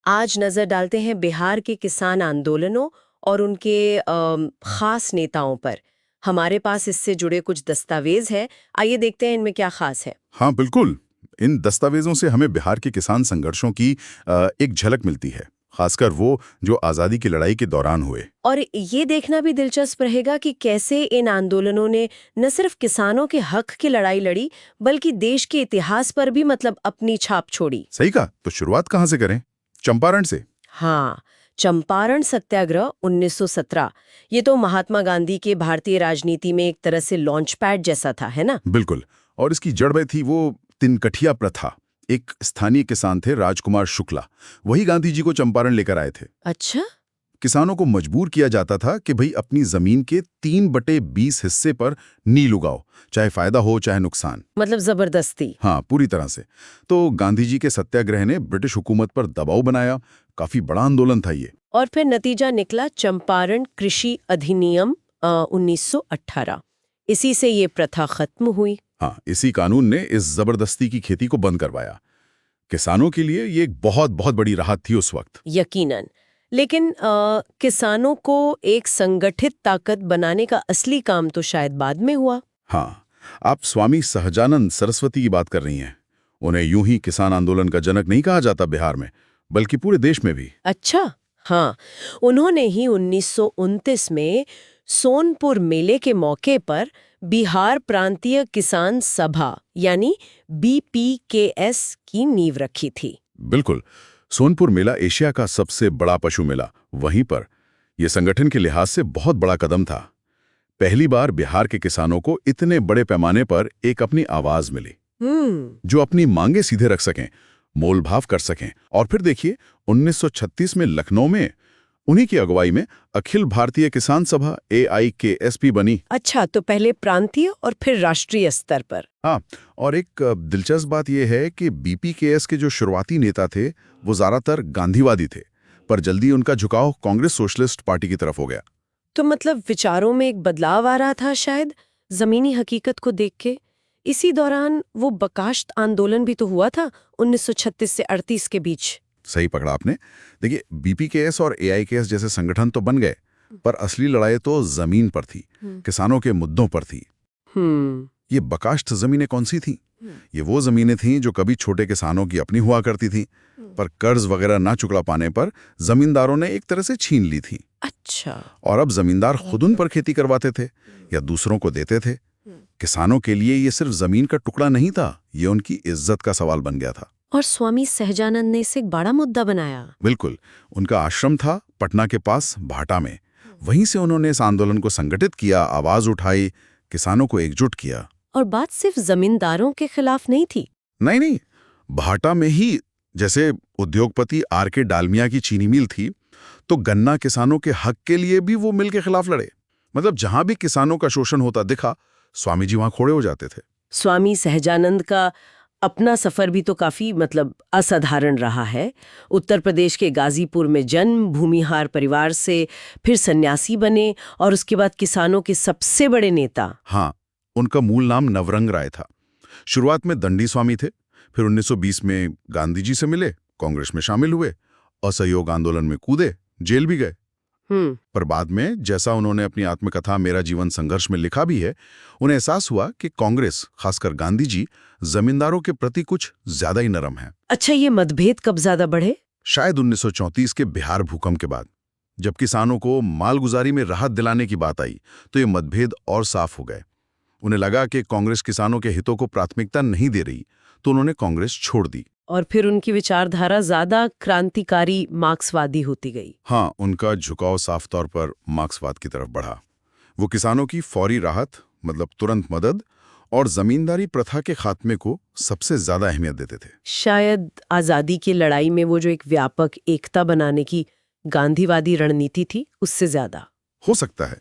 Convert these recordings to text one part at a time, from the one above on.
आज नजर डालते हैं बिहार के किसान आंदोलनों और उनके खास नेताओं पर। हमारे पास इससे जुड़े कुछ दस्तावेज है। आइए देखते हैं इनमें क्या खास है। हाँ बिल्कुल। इन दस्तावेजों से हमें बिहार के किसान संघर्षों की एक झलक मिलती है, खासकर वो जो आज़ादी की लड़ाई के दौरान हुए। और ये देखना भी दिलचस्प रहेगा कि कैसे इन आंदोलनों ने न सिर्फ किसानों के हक की लड़ाई लड़ी, बल्कि देश के इतिहास पर भी अपनी छाप छोड़ी। सही कहा। तो शुरुआत कहाँ से करें? चंपारण से। हाँ, चंपारण सत्याग्रह 1917। ये तो महात्मा गांधी के भारतीय राजनीति में एक तरह से लॉन्च पैड जैसा था, है ना? बिल्कुल। और इसकी जड़ में थी वो तिनकठिया प्रथा। एक स्थानीय किसान थे राजकुमार शुक्ला, वही गांधी जी को चंपारण लेकर आए थे। अच्छा। किसानों को मजबूर किया जाता था कि भाई अपनी जमीन के 3/20 हिस्से पर नील उगाओ, चाहे फायदा हो चाहे नुकसान। मतलब जबरदस्ती। हाँ, पूरी तरह से। तो गांधी जी के सत्याग्रह ने ब्रिटिश हुकूमत पर दबाव बनाया। काफी बड़ा आंदोलन था ये। और फिर नतीजा निकला चंपारण कृषि अधिनियम 1918। इसी से ये प्रथा खत्म हुई। हाँ, इसी कानून ने इस जबरदस्ती की खेती को बंद करवाया। किसानों के लिए ये एक बहुत बहुत बड़ी राहत थी उस वक्त। यकीनन। लेकिन किसानों को एक संगठित ताकत बनाने का असली काम तो शायद बाद में हुआ। हाँ, आप स्वामी सहजानंद सरस्वती की बात कर रही हैं। उन्हें यूं ही किसान आंदोलन का जनक नहीं कहा जाता बिहार में, बल्कि पूरे देश में भी। अच्छा। हाँ, उन्होंने ही 1929 में सोनपुर मेले के मौके पर बिहार प्रांतीय किसान सभा यानी BPKS की नींव रखी थी। बिल्कुल। सोनपुर मेला एशिया का सबसे बड़ा पशु मेला, वहीं पर यह संगठन के लिहाज से बहुत बड़ा कदम था। पहली बार बिहार के किसानों को इतने बड़े पैमाने पर एक अपनी आवाज मिली, जो अपनी मांगे सीधे रख सकें, मोलभाव कर सकें। और फिर देखिए 1936 में लखनऊ में उन्हीं की अगुवाई में अखिल भारतीय किसान सभा AIKSP बनी। अच्छा, तो पहले प्रांतीय और फिर राष्ट्रीय स्तर पर। हाँ, और एक दिलचस्प बात यह है कि BPKS के जो शुरुआती नेता थे वो ज्यादातर गांधीवादी थे, पर जल्दी उनका झुकाव कांग्रेस सोशलिस्ट पार्टी की तरफ हो गया। तो विचारों में एक बदलाव आ रहा था शायद, जमीनी हकीकत को देख के। इसी दौरान वो बकाश्त आंदोलन भी तो हुआ था 1936 से 38 के बीच। सही पकड़ा आपने। देखिए, BPKS और AIKS जैसे संगठन तो बन गए, पर असली लड़ाई तो जमीन पर थी, किसानों के मुद्दों पर थी। ये बकाश्त जमीनें कौन सी थीं? ये वो जमीनें थीं जो कभी छोटे किसानों की अपनी हुआ करती थीं, पर कर्ज वगैरह ना चुका पाने पर जमींदारों ने एक तरह से छीन ली थी। अच्छा। और अब जमींदार खुद उन पर खेती करवाते थे या दूसरों को देते थे। किसानों के लिए ये सिर्फ जमीन का टुकड़ा नहीं था, ये उनकी इज्जत का सवाल बन गया था। और स्वामी सहजानंद ने इसे एक बड़ा मुद्दा बनाया। बिल्कुल। उनका आश्रम था पटना के पास भाटा में। वहीं से उन्होंने इस आंदोलन को संगठित किया, आवाज उठाई, किसानों को एकजुट किया। और बात सिर्फ जमींदारों के खिलाफ नहीं थी। नहीं नहीं, भाटा में ही जैसे उद्योगपति RK डालमिया की चीनी मिल थी, तो गन्ना किसानों के हक के लिए भी वो मिल के खिलाफ लड़े। मतलब जहां भी किसानों का शोषण होता दिखा, स्वामी जी वहां खड़े हो जाते थे। स्वामी सहजानंद का अपना सफर भी तो काफी असाधारण रहा है। उत्तर प्रदेश के गाजीपुर में जन्म, भूमिहार परिवार से, फिर सन्यासी बने और उसके बाद किसानों के सबसे बड़े नेता। हाँ, उनका मूल नाम नवरंग राय था। शुरुआत में दंडी स्वामी थे, फिर 1920 में गांधी जी से मिले, कांग्रेस में शामिल हुए, असहयोग आंदोलन में कूदे, जेल भी गए। पर बाद में, जैसा उन्होंने अपनी आत्मकथा मेरा जीवन संघर्ष में लिखा भी है, उन्हें एहसास हुआ कि कांग्रेस, खासकर गांधी जी, जमींदारों के प्रति कुछ ज्यादा ही नरम है। अच्छा, ये मतभेद कब ज्यादा बढ़े? शायद 1934 के बिहार भूकंप के बाद। जब किसानों को मालगुजारी में राहत दिलाने की बात आई, तो ये मतभेद और साफ हो गए। उन्हें लगा कि कांग्रेस किसानों के हितों को प्राथमिकता नहीं दे रही, तो उन्होंने कांग्रेस छोड़ दी। और फिर उनकी विचारधारा ज्यादा क्रांतिकारी मार्क्सवादी होती गई। हाँ, उनका झुकाव साफ तौर पर मार्क्सवाद की तरफ बढ़ा। वो किसानों की फौरी राहत, मतलब तुरंत मदद, और जमींदारी प्रथा के खात्मे को सबसे ज्यादा अहमियत देते थे। शायद आजादी की लड़ाई में वो जो एक व्यापक एकता बनाने की गांधीवादी रणनीति थी, उससे ज्यादा हो सकता है।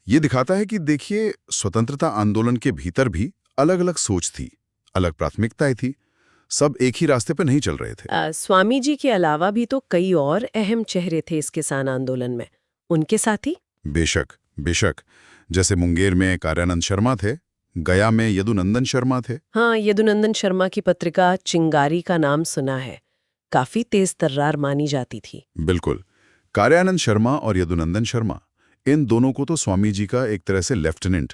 ये दिखाता है कि देखिए, स्वतंत्रता आंदोलन के भीतर भी अलग अलग सोच थी, अलग प्राथमिकताएं थी, सब एक ही रास्ते पर नहीं चल रहे थे। स्वामी जी के अलावा भी तो कई और अहम चेहरे थे इस किसान आंदोलन में, उनके साथी। बेशक बेशक। जैसे मुंगेर में कार्यानंद शर्मा थे, गया में यदुनंदन शर्मा थे। हाँ, यदुनंदन शर्मा की पत्रिका चिंगारी का नाम सुना है। काफी तेज तर्रार मानी जाती थी। बिल्कुल। कार्यानंद शर्मा और यदुनंदन शर्मा, इन दोनों को तो स्वामी जी का एक तरह से लेफ्टिनेंट,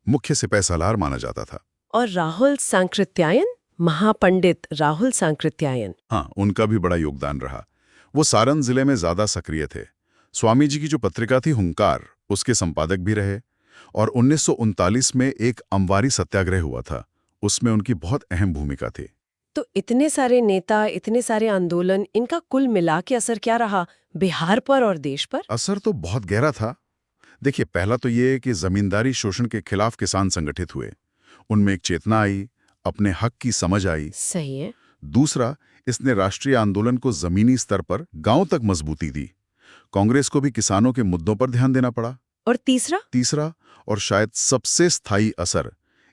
मुख्य सिपाही सालार माना जाता था। और राहुल सांकृत्यायन, महापंडित राहुल सांकृत्यायन। हाँ, उनका भी बड़ा योगदान रहा। वो सारण जिले में ज्यादा सक्रिय थे। स्वामी जी की जो पत्रिका थी हुंकार, उसके संपादक भी रहे। और 1939 में एक अमवारी सत्याग्रह हुआ था, उसमें उनकी बहुत अहम भूमिका थी। तो इतने सारे नेता, इतने सारे आंदोलन, इनका कुल मिला के असर क्या रहा बिहार पर और देश पर? असर तो बहुत गहरा था। देखिए, पहला तो ये कि जमींदारी शोषण के खिलाफ किसान संगठित हुए, उनमें एक चेतना आई, अपने हक की समझ आई। सही है। दूसरा, इसने राष्ट्रीय आंदोलन को जमीनी स्तर पर गांव तक मजबूती दी। कांग्रेस को भी किसानों के मुद्दों पर ध्यान देना पड़ा। और तीसरा और शायद सबसे स्थायी असर,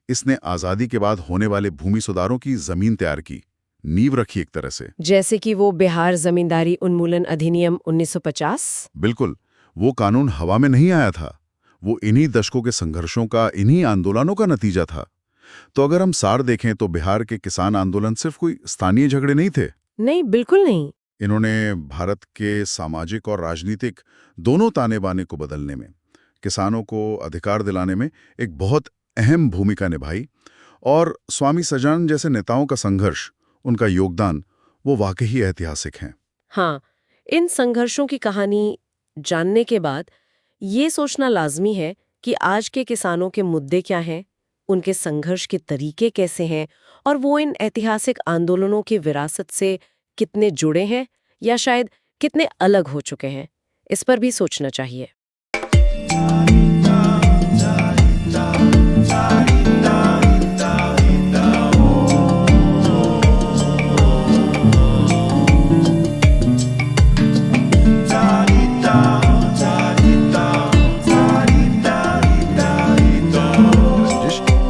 इसने आजादी के बाद होने वाले भूमि सुधारों की जमीन तैयार की, नींव रखी एक तरह से। जैसे कि वो बिहार जमींदारी उन्मूलन अधिनियम 1950। बिल्कुल, वो कानून हवा में नहीं आया था, वो इन्हीं दशकों के संघर्षों का, इन्हीं आंदोलनों का नतीजा था। तो अगर हम सार देखें तो बिहार के किसान आंदोलन सिर्फ कोई स्थानीय झगड़े नहीं थे। नहीं, बिल्कुल नहीं। इन्होंने भारत के सामाजिक और राजनीतिक दोनों ताने बाने को बदलने में, किसानों को अधिकार दिलाने में एक बहुत अहम भूमिका निभाई। और स्वामी सजानंद जैसे नेताओं का संघर्ष, उनका योगदान, वो वाकई ऐतिहासिक हैं। हाँ, इन संघर्षों की कहानी जानने के बाद ये सोचना लाजमी है कि आज के किसानों के मुद्दे क्या हैं, उनके संघर्ष के तरीके कैसे हैं, और वो इन ऐतिहासिक आंदोलनों की विरासत से कितने जुड़े हैं या शायद कितने अलग हो चुके हैं। इस पर भी सोचना चाहिए।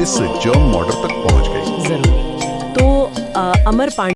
इस जर्म मॉडल तक पहुंच गई। जरूर। तो अमर पांडे